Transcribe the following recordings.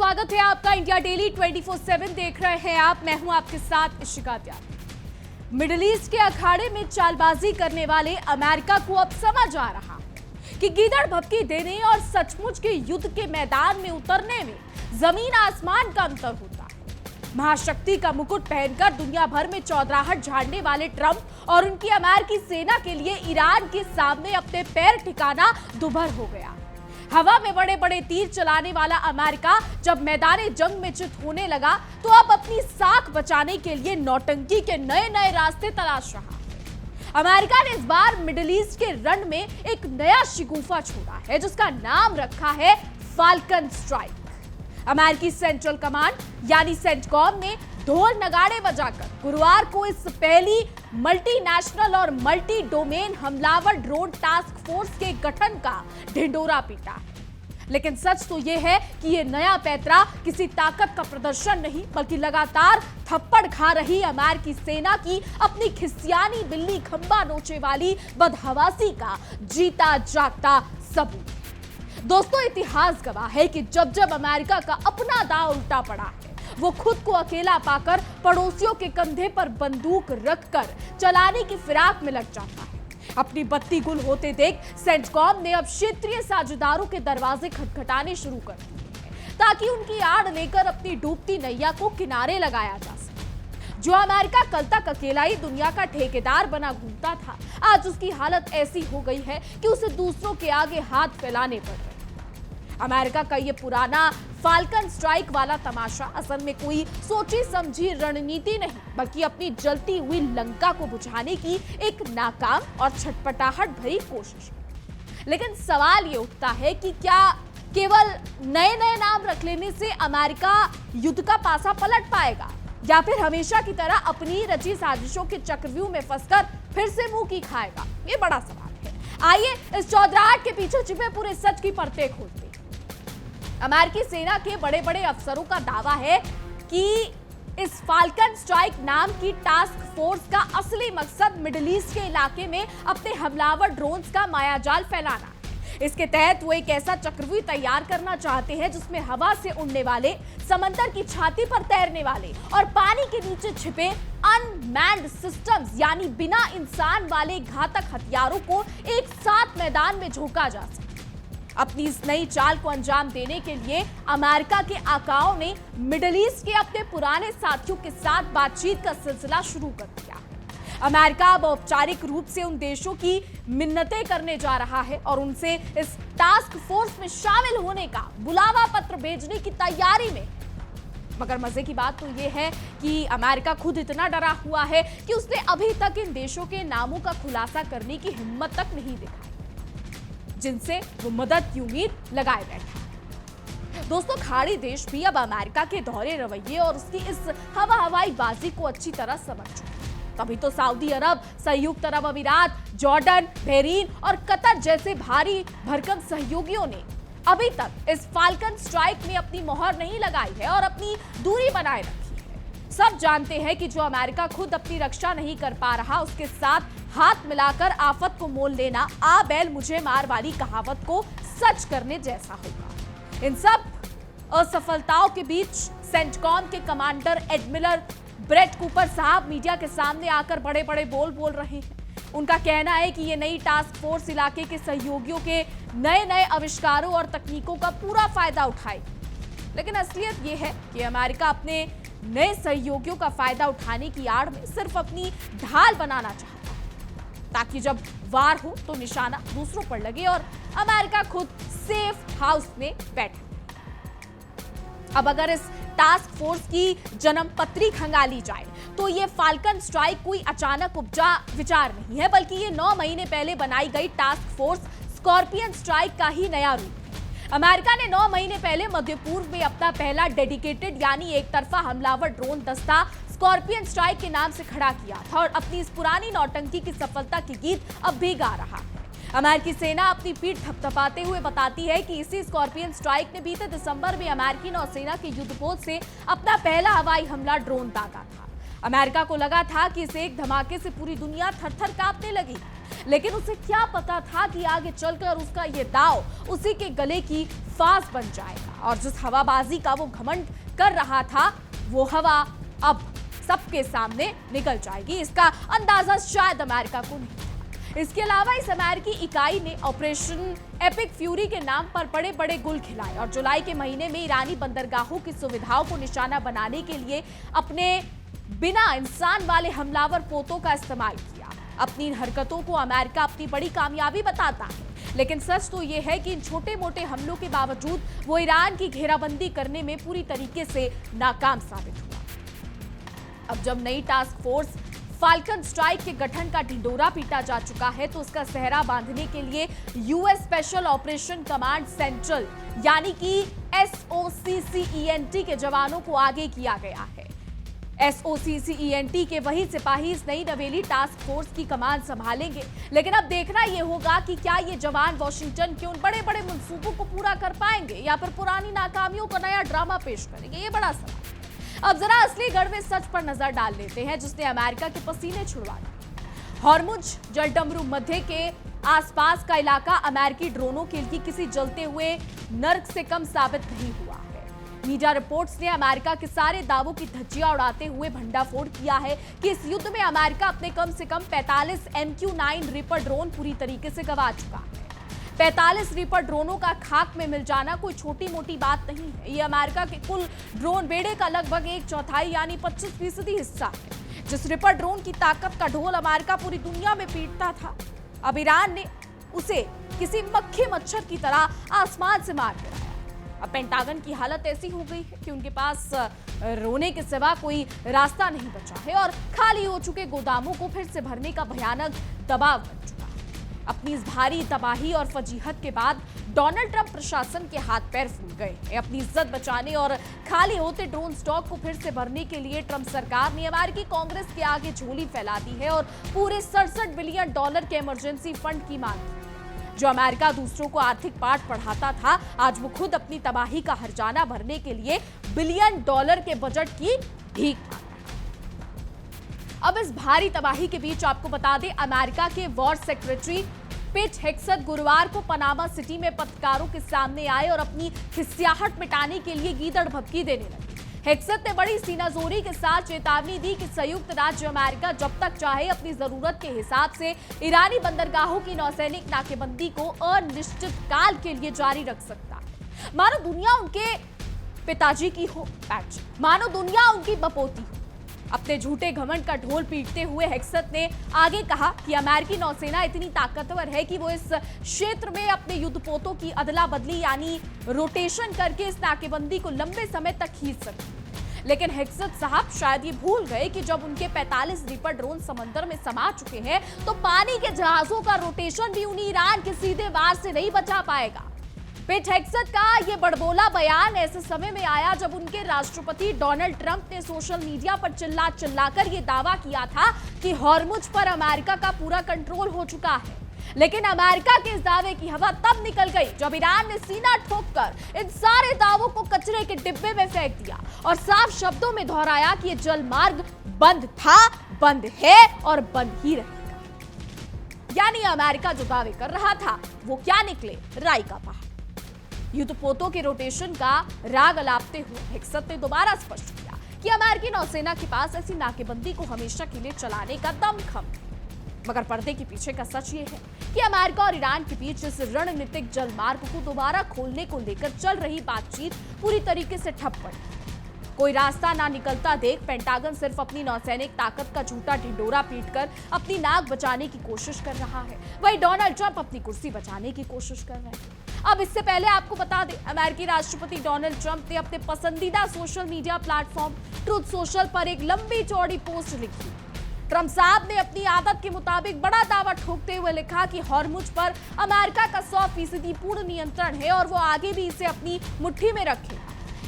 स्वागत है आपका इंडिया डेली 24/7 देख रहे हैं आप। मैं हूं आपके साथ इशिका त्यागी। मिडिल ईस्ट के अखाड़े में चालबाजी करने वाले अमेरिका को अब समझ आ रहा कि गीदड़ भभकी देने और सचमुच के युद्ध के मैदान में उतरने में जमीन आसमान का अंतर होता है। महाशक्ति का मुकुट पहनकर दुनिया भर में चौधराहट झाड़ने वाले ट्रंप और उनकी अमेरिकी सेना के लिए ईरान के सामने अपने पैर ठिकाना दुभर हो गया। हवा में बड़े बड़े तीर चलाने वाला अमेरिका जब मैदाने जंग में चित होने लगा तो अब अपनी साख बचाने के लिए नौटंकी के नए नए रास्ते तलाश रहा है। अमेरिका ने इस बार मिडिल ईस्ट के रण में एक नया शिगुफा छोड़ा है जिसका नाम रखा है फाल्कन स्ट्राइक। अमेरिकी सेंट्रल कमांड यानी सेंटकॉम ने ढोल नगाड़े बजाकर गुरुवार को इस पहली मल्टीनेशनल और मल्टी डोमेन हमलावर ड्रोन टास्क फोर्स के गठन का ढिंडोरा पीटा है। लेकिन सच तो यह है कि यह नया पैतरा किसी ताकत का प्रदर्शन नहीं बल्कि लगातार थप्पड़ खा रही अमेरिकी सेना की अपनी खिसियानी बिल्ली खंबा नोचे वाली बदहवासी का जीता जागता सबूत। दोस्तों, इतिहास गवाह है कि जब जब अमेरिका का अपना दांव उल्टा पड़ा है वो खुद को अकेला पाकर पड़ोसियों के कंधे पर बंदूक रखकर चलाने की फिराक में लग जाता है। अपनी बत्ती गुल होते देख सेंटकॉम ने अब क्षेत्रीय साझेदारों के दरवाजे खटखटाने शुरू कर दिए ताकि उनकी आड़ लेकर अपनी डूबती नैया को किनारे लगाया जा सके। जो अमेरिका कल तक अकेला ही दुनिया का ठेकेदार बना घूमता था, आज उसकी हालत ऐसी हो गई है कि उसे दूसरों के आगे हाथ फैलाने पड़ रहे। अमेरिका का ये पुराना फाल्कन स्ट्राइक वाला तमाशा असल में कोई सोची समझी रणनीति नहीं बल्कि अपनी जलती हुई लंका को बुझाने की एक नाकाम और छटपटाहट भरी कोशिश है। लेकिन सवाल ये उठता है कि क्या केवल नए नए नाम रख लेने से अमेरिका युद्ध का पासा पलट पाएगा या फिर हमेशा की तरह अपनी रची साजिशों के चक्रव्यूह में फंसकर फिर से मुंह की खाएगा? ये बड़ा सवाल है। आइए इस चौधराहट के पीछे छिपे पूरे सच की परतें खोलते हैं। अमेरिकी सेना के बड़े बड़े अफसरों का दावा है कि इस फाल्कन स्ट्राइक नाम की टास्क फोर्स का असली मकसद मिडिल ईस्ट के इलाके में अपने हमलावर ड्रोन्स का मायाजाल फैलाना है। इसके तहत वो एक ऐसा चक्रव्यूह तैयार करना चाहते हैं जिसमें हवा से उड़ने वाले, समंदर की छाती पर तैरने वाले और पानी के नीचे छिपे अनमैन्ड सिस्टम्स यानी बिना इंसान वाले घातक हथियारों को एक साथ मैदान में झोंका जा सके। अपनी इस नई चाल को अंजाम देने के लिए अमेरिका के आकाओं ने मिडिल ईस्ट के अपने पुराने साथियों के साथ बातचीत का सिलसिला शुरू कर दिया। अमेरिका अब औपचारिक रूप से उन देशों की मिन्नतें करने जा रहा है और उनसे इस टास्क फोर्स में शामिल होने का बुलावा पत्र भेजने की तैयारी में। मगर मजे की बात तो यह है कि अमेरिका खुद इतना डरा हुआ है कि उसने अभी तक इन देशों के नामों का खुलासा करने की हिम्मत तक नहीं दिखाई जिनसे वो मदद की उम्मीद लगाए बैठा। दोस्तों, खाड़ी देश भी अब अमेरिका के दोहरे रवैये और उसकी इस हवाई बाजी को अच्छी तरह समझ चुके। तभी तो सऊदी अरब, संयुक्त अरब अमीरात, जॉर्डन, बहरीन और कतर जैसे भारी भरकम सहयोगियों ने अभी तक इस फाल्कन स्ट्राइक में अपनी मोहर नहीं लगाई है और अपनी दूरी बनाए रखी है। सब जानते हैं कि जो अमेरिका खुद अपनी रक्षा नहीं कर पा रहा उसके साथ हाथ मिलाकर आफत को मोल लेना आ बैल मुझे मार वाली कहावत को सच करने जैसा होगा। इन सब असफलताओं के बीच सेंटकॉम के कमांडर एडमिरल ब्रेट कूपर साहब मीडिया के सामने आकर बड़े बड़े बोल बोल रहे हैं। उनका कहना है कि ये नई टास्क फोर्स इलाके के सहयोगियों के नए नए आविष्कारों और तकनीकों का पूरा फायदा उठाएगी। लेकिन असलियत ये है कि अमेरिका अपने नए सहयोगियों का फायदा उठाने की आड़ में सिर्फ अपनी ढाल बनाना चाहता है ताकि जब वार हो तो निशाना दूसरों पर लगे और अमेरिका खुद सेफ हाउस में बैठे। अब अगर इस टास्क फोर्स की जन्म पत्री खंगाली जाए तो ये फाल्कन स्ट्राइक कोई अचानक उपजा विचार नहीं है बल्कि ये 9 महीने पहले बनाई गई टास्क फोर्स स्कॉर्पियन स्ट्राइक का ही नया रूप है। अमेरिका ने 9 महीने पहले मध्य पूर्व में अपना पहला डेडिकेटेड यानी एक तरफा हमलावर ड्रोन दस्ता स्कॉर्पियन स्ट्राइक के नाम से खड़ा किया था और अपनी इस पुरानी नौटंकी की सफलता की गीत अब भी गा रहा है। अमेरिकी सेना अपनी पीठ थपथपाते हुए बताती है कि इसी स्कॉर्पियन स्ट्राइक ने बीते दिसंबर में अमेरिकी नौसेना के युद्धपोत से अपना पहला हवाई हमला ड्रोन दागा था। अमेरिका को लगा था कि इसे एक धमाके से पूरी दुनिया थर-थर कांपने लगी, लेकिन उसे क्या पता था कि आगे चलकर उसका ये दाव उसी के गले की अल्फाज बन जाएगा और जिस हवाबाजी का वो घमंड कर रहा था वो हवा अब सबके सामने निकल जाएगी। इसका अंदाजा शायद अमेरिका को नहीं। इसके अलावा इस अमेरिकी इकाई ने ऑपरेशन एपिक फ्यूरी के नाम पर बड़े बड़े गुल खिलाए और जुलाई के महीने में ईरानी बंदरगाहों की सुविधाओं को निशाना बनाने के लिए अपने बिना इंसान वाले हमलावर पोतों का इस्तेमाल किया। अपनी इन हरकतों को अमेरिका अपनी बड़ी कामयाबी बताता है, लेकिन सच तो यह है कि इन छोटे मोटे हमलों के बावजूद वो ईरान की घेराबंदी करने में पूरी तरीके से नाकाम साबित हुआ। अब जब नई टास्क फोर्स फाल्कन स्ट्राइक के गठन का ढिंडोरा पीटा जा चुका है तो उसका सेहरा बांधने के लिए US special operation command central यानी कि SOCCENT के जवानों को आगे किया गया है। SOCCENT के वही सिपाही इस नई नवेली टास्क फोर्स की कमान संभालेंगे, लेकिन अब देखना यह होगा कि क्या ये जवान वॉशिंगटन के उन बड़े बड़े मंसूबों को पूरा कर पाएंगे या फिर पुरानी नाकामियों का नया ड्रामा पेश करेंगे। ये बड़ा सवाल। अब जरा असली गड़वे सच पर नजर डाल लेते हैं जिसने अमेरिका के पसीने छुड़वा दिए। हॉर्मुज जलडमरू मध्य के आसपास का इलाका अमेरिकी ड्रोनों के लिए किसी जलते हुए नर्क से कम साबित नहीं हुआ है। मीडिया रिपोर्ट्स ने अमेरिका के सारे दावों की धज्जियां उड़ाते हुए भंडाफोड़ किया है कि इस युद्ध में अमेरिका अपने कम से कम 45 MQ-9 रीपर ड्रोन पूरी तरीके से गंवा चुका है। 45 रीपर ड्रोनों का खाक में मिल जाना कोई छोटी मोटी बात नहीं है। ये अमेरिका के कुल ड्रोन बेड़े का लगभग 1/4 यानी 25% हिस्सा है। जिस रीपर ड्रोन की ताकत का ढोल अमेरिका पूरी दुनिया में पीटता था, अब ईरान ने उसे किसी मक्खी मच्छर की तरह आसमान से मार गिराया। अब पेंटागन की हालत ऐसी हो गई है कि उनके पास रोने के सिवा कोई रास्ता नहीं बचा है और खाली हो चुके गोदामों को फिर से भरने का भयानक दबाव बन चुका है। अपनी इस भारी तबाही और फजीहत के बाद डोनाल्ड ट्रंप प्रशासन के हाथ पैर फूल गए हैं। अपनी इज्जत बचाने और खाली होते ड्रोन स्टॉक को फिर से भरने के लिए ट्रंप सरकार ने अमेरिकी कांग्रेस के आगे झोली फैला दी है और पूरे $67 बिलियन के इमरजेंसी फंड की मांग की। जो अमेरिका दूसरों को आर्थिक पाठ पढ़ाता था, आज वो खुद अपनी तबाही का हर्जाना भरने के लिए $1 बिलियन के बजट की भीख मांग। अब इस भारी तबाही के बीच आपको बता दें, अमेरिका के वॉर सेक्रेटरी पेट हेग्सेथ गुरुवार को पनामा सिटी में पत्रकारों के सामने आए और अपनी खिसियाहट मिटाने के लिए गीदड़ भभकी देने लगे। हेग्सेथ ने बड़ी सीनाजोरी के साथ चेतावनी दी कि संयुक्त राज्य अमेरिका जब तक चाहे अपनी जरूरत के हिसाब से ईरानी बंदरगाहों की नौसैनिक नाकेबंदी को अनिश्चित काल के लिए जारी रख सकता है। मानो दुनिया उनके पिताजी की हो पैच, मानो दुनिया उनकी बपोती हो। अपने झूठे घमंड का ढोल पीटते हुए हेग्सेथ ने आगे कहा कि अमेरिकी नौसेना इतनी ताकतवर है कि वो इस क्षेत्र में अपने युद्धपोतों की अदला बदली यानी रोटेशन करके इस नाकेबंदी को लंबे समय तक खींच सकती। लेकिन हेग्सेथ साहब शायद ये भूल गए कि जब उनके 45 रीपर ड्रोन समंदर में समा चुके हैं तो पानी के जहाजों का रोटेशन भी उन्हीं ईरान के सीधे वार से नहीं बचा पाएगा। पेट हेग्सेथ का ये बड़बोला बयान ऐसे समय में आया जब उनके राष्ट्रपति डोनाल्ड ट्रंप ने सोशल मीडिया पर चिल्लाकर ये दावा किया था कि हॉर्मुज पर अमेरिका का पूरा कंट्रोल हो चुका है। लेकिन अमेरिका के इस दावे की हवा तब निकल गई जब ईरान ने सीना ठोककर इन सारे दावों को कचरे के डिब्बे में फेंक दिया और साफ शब्दों में दोहराया कि ये जल मार्ग बंद था, बंद है और बंद ही रहेगा। यानी अमेरिका जो दावे कर रहा था वो क्या निकले, राई का पहाड़। युद्धपोतों के रोटेशन का राग अलापते हुए हेग्सेथ ने दोबारा स्पष्ट किया कि अमेरिकी नौसेना के पास ऐसी नाकेबंदी को हमेशा के लिए चलाने का दमखम है। मगर पर्दे के पीछे का सच ये है कि अमेरिका और ईरान के बीच इस रणनीतिक जलमार्ग को दोबारा खोलने को लेकर चल रही बातचीत पूरी तरीके से ठप पड़ी। कोई रास्ता ना निकलता देख पेंटागन सिर्फ अपनी नौसैनिक ताकत का झूठा ढिंडोरा पीटकर अपनी नाक बचाने की कोशिश कर रहा है, वहीं डोनाल्ड ट्रंप अपनी कुर्सी बचाने की कोशिश कर रहे हैं। अब इससे पहले आपको बता दें, अमेरिकी राष्ट्रपति डोनाल्ड ट्रंप ने अपने पसंदीदा social media platform truth social पर एक लंबी चौड़ी पोस्ट लिखी। ट्रंप साहब ने अपनी आदत के मुताबिक बड़ा दावा ठोकते हुए लिखा कि हॉर्मुज पर अमेरिका का 100% पूर्ण नियंत्रण है और वो आगे भी इसे अपनी मुट्ठी में रखे।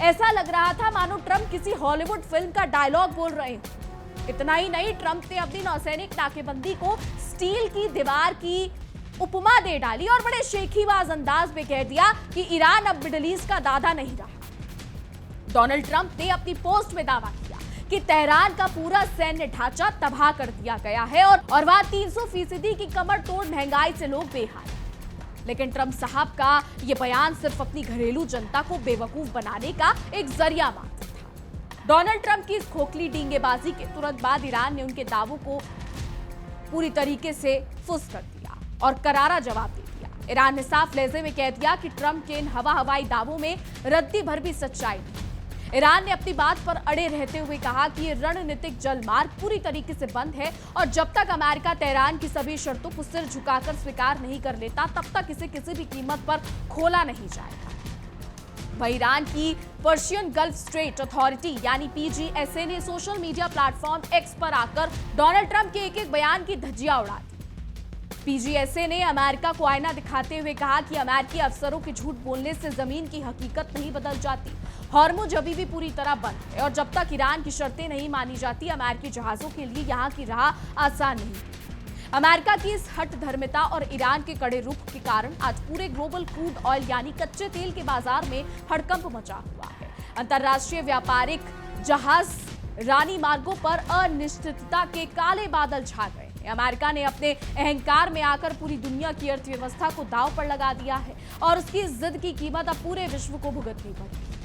ऐसा लग रहा था मानो ट्रंप किसी हॉलीवुड फिल्म का डायलॉग बोल रहे हैं। इतना ही नहीं, ट्रंप ने अपनी नौसैनिक नाकेबंदी को स्टील की दीवार की उपमा दे डाली और बड़े शेखीबाज अंदाज में कह दिया कि ईरान अब मिडिल ईस्ट का दादा नहीं रहा। डोनाल्ड ट्रंप ने अपनी पोस्ट में दावा किया कि तेहरान का पूरा सैन्य ढांचा तबाह कर दिया गया है और वहां 300% की कमर तोड़ महंगाई से लोग बेहाल। लेकिन ट्रंप साहब का यह बयान सिर्फ अपनी घरेलू जनता को बेवकूफ बनाने का एक जरिया मात्र था। डोनाल्ड ट्रंप की इस खोखली डींगेबाजी के तुरंत बाद ईरान ने उनके दावों को पूरी तरीके से फुस कर दिया और करारा जवाब दे दिया। ईरान ने साफ लहजे में कह दिया कि ट्रंप के इन हवाई दावों में रत्ती भर भी सच्चाई नहीं। ईरान ने अपनी बात पर अड़े रहते हुए कहा कि ये रणनीतिक जलमार्ग पूरी तरीके से बंद है और जब तक अमेरिका तेहरान की सभी शर्तों को सिर झुकाकर स्वीकार नहीं कर लेता तब तक इसे किसी भी कीमत पर खोला नहीं जाएगा। वहीं ईरान की पर्शियन गल्फ स्ट्रेट अथॉरिटी यानी PGSA ने सोशल मीडिया प्लेटफॉर्म एक्स पर आकर डोनाल्ड ट्रंप के एक बयान की धज्जियां उड़ा दी। PGSA ने अमेरिका को आईना दिखाते हुए कहा कि अमेरिकी अफसरों के झूठ बोलने से जमीन की हकीकत नहीं बदल जाती। हॉर्मुज अभी भी पूरी तरह बंद है और जब तक ईरान की शर्तें नहीं मानी जाती अमेरिकी जहाजों के लिए यहां की राह आसान नहीं। अमेरिका की इस हठ धर्मिता और ईरान के कड़े रुख के कारण आज पूरे ग्लोबल क्रूड ऑयल यानी कच्चे तेल के बाजार में हड़कंप मचा हुआ है। अंतर्राष्ट्रीय व्यापारिक जहाज रानी मार्गों पर अनिश्चितता के काले बादल छा गए। अमेरिका ने अपने अहंकार में आकर पूरी दुनिया की अर्थव्यवस्था को दांव पर लगा दिया है और उसकी जिद की कीमत अब पूरे विश्व को भुगतनी पड़ेगी।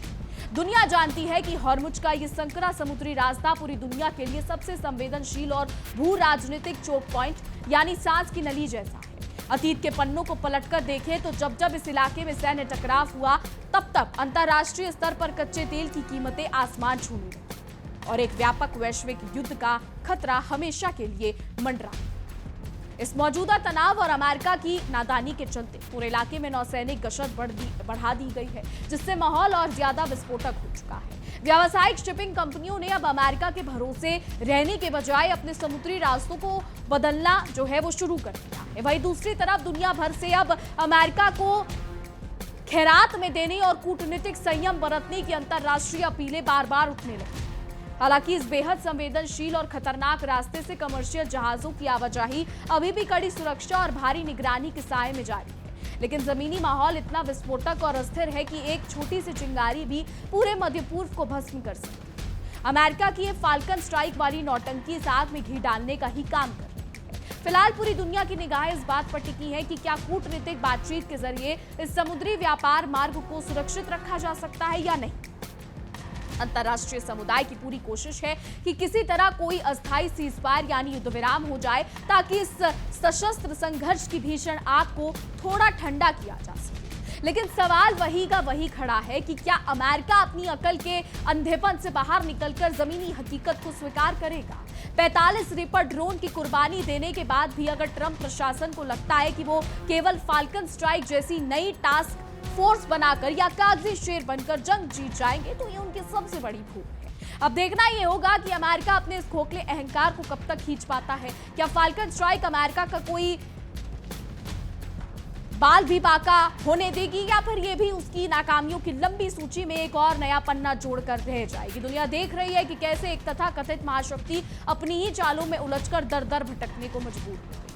दुनिया जानती है कि हॉर्मुज का ये संकरा समुद्री रास्ता पूरी दुनिया के लिए सबसे संवेदनशील और भू राजनीतिक चोक पॉइंट यानी सांस की नली जैसा है। अतीत के पन्नों को पलटकर देखें तो जब जब इस इलाके में सैन्य टकराव हुआ तब अंतर्राष्ट्रीय स्तर पर कच्चे तेल की कीमतें आसमान छूने लगी और एक व्यापक वैश्विक युद्ध का खतरा हमेशा के लिए मंडरा। इस मौजूदा तनाव और अमेरिका की नादानी के चलते पूरे इलाके में नौसैनिक गश्त बढ़ा दी गई है जिससे माहौल और ज्यादा विस्फोटक हो चुका है। व्यावसायिक शिपिंग कंपनियों ने अब अमेरिका के भरोसे रहने के बजाय अपने समुद्री रास्तों को बदलना जो है वो शुरू कर दिया है। वहीं दूसरी तरफ दुनिया भर से अब अमेरिका को खैरात में देने और कूटनीतिक संयम बरतने की अंतर्राष्ट्रीय अपीलें बार बार उठने लगी। हालांकि इस बेहद संवेदनशील और खतरनाक रास्ते से कमर्शियल जहाजों की आवाजाही अभी भी कड़ी सुरक्षा और भारी निगरानी के साए में जारी है, लेकिन जमीनी माहौल इतना विस्फोटक और अस्थिर है कि एक छोटी सी चिंगारी भी पूरे मध्य पूर्व को भस्म कर सकती है। अमेरिका की ये फाल्कन स्ट्राइक वाली नौटंकी इस आग में घी डालने का ही काम कर रही है। फिलहाल पूरी दुनिया की निगाहें इस बात पर टिकी है कि क्या कूटनीतिक बातचीत के जरिए इस समुद्री व्यापार मार्ग को सुरक्षित रखा जा सकता है या नहीं। अंतर्राष्ट्रीय समुदाय की पूरी कोशिश है कि किसी तरह कोई अस्थायी सीजफायर यानी युद्ध विराम हो जाए ताकि इस सशस्त्र संघर्ष की भीषण आग को थोड़ा ठंडा किया जा सके। लेकिन सवाल वही का वही खड़ा है कि क्या अमेरिका अपनी अकल के अंधेपन से बाहर निकलकर जमीनी हकीकत को स्वीकार करेगा। 45 रीपर ड्रोन की कुर्बानी देने के बाद भी अगर ट्रंप प्रशासन को लगता है कि वो केवल फाल्कन स्ट्राइक जैसी नई टास्क फोर्स बनाकर या कागजी शेर बनकर जंग जीत जाएंगे तो ये उनकी सबसे बड़ी भूल है। अब देखना ये होगा कि अमेरिका अपने इस खोखले अहंकार को कब तक खींच पाता है। क्या फाल्कन स्ट्राइक अमेरिका का कोई बाल भी बाका होने देगी या फिर ये भी उसकी नाकामियों की लंबी सूची में एक और नया पन्ना जोड़कर रह जाएगी। दुनिया देख रही है कि कैसे एक तथाकथित महाशक्ति अपनी ही चालों में उलझकर दर दर भटकने को मजबूर हो गई।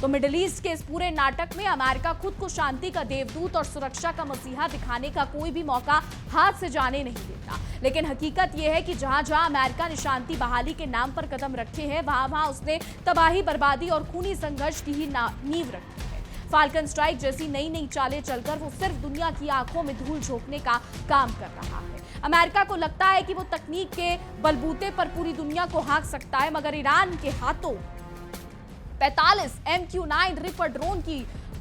तो मिडिल ईस्ट के इस पूरे नाटक में अमेरिका खुद को शांति का देवदूत और सुरक्षा का मसीहा दिखाने का कोई भी मौका हाथ से जाने नहीं देता। लेकिन हकीकत यह है कि जहां जहां अमेरिका ने शांति बहाली के नाम पर कदम रखे हैं वहां वहां उसने तबाही, बर्बादी और खूनी संघर्ष की ही नींव रखी है। फाल्कन स्ट्राइक जैसी नई नई चालें चलकर वो सिर्फ दुनिया की आंखों में धूल झोंकने का काम कर रहा है। अमेरिका को लगता है कि वो तकनीक के बलबूते पर पूरी दुनिया को हाँक सकता है, मगर ईरान के हाथों 45 MQ-9 रिपर ड्रोन की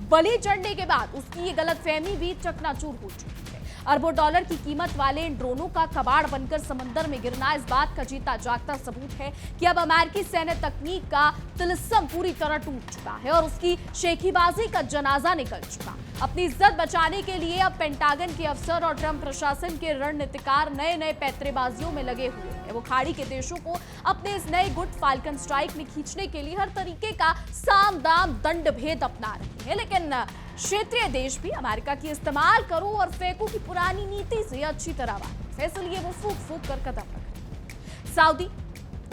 बलि चढ़ने के बाद उसकी ये गलतफहमी भी चकनाचूर हो चुकी है। अरबों डॉलर की कीमत वाले इन ड्रोनों का कबाड़ बनकर समंदर में गिरना इस बात का जीता जागता सबूत है कि अब अमेरिकी सैन्य तकनीक का तिलिस्म पूरी तरह टूट चुका है और उसकी शेखीबाजी का जनाजा निकल चुका। अपनी इज्जत बचाने के लिए अब पेंटागन के अफसर और ट्रंप प्रशासन के रणनीतिकार नए नए पैतरेबाजियों में लगे हुए हैं। वो खाड़ी के देशों को अपने इस नए गुट फाल्कन स्ट्राइक में खींचने के लिए हर तरीके का साम दाम दंड भेद अपना रहे हैं। लेकिन क्षेत्रीय देश भी अमेरिका की इस्तेमाल करो और फेंको की पुरानी नीति से अच्छी तरह वाकिफ है, इसलिए वो फूक फूक कर कदम रख रहे हैं। सऊदी,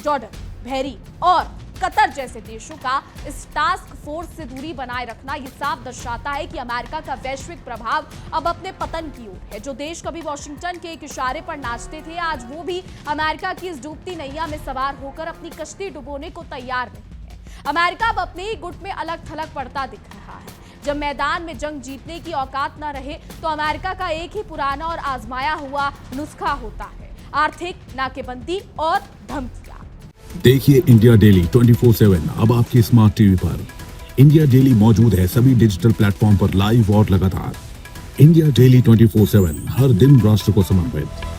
जॉर्डन, बहरीन और कतर जैसे देशों का इस टास्क फोर्स से दूरी बनाए रखना ये साफ दर्शाता है कि अमेरिका का वैश्विक प्रभाव अब अपने पतन की ओर है। जो देश कभी वॉशिंगटन के एक इशारे पर नाचते थे, आज वो भी अमेरिका की इस डूबती नैया में सवार होकर अपनी कश्ती डुबोने को तैयार नहीं है। अमेरिका अब अपने ही गुट में अलग थलग पड़ता दिख रहा है। जब मैदान में जंग जीतने की औकात न रहे तो अमेरिका का एक ही पुराना और आजमाया हुआ नुस्खा होता है, आर्थिक नाकेबंदी और धमकियां। देखिए इंडिया डेली 24/7 अब आपके स्मार्ट टीवी पर। इंडिया डेली मौजूद है सभी डिजिटल प्लेटफॉर्म पर लाइव और लगातार। इंडिया डेली 24/7 हर दिन राष्ट्र को समर्पित।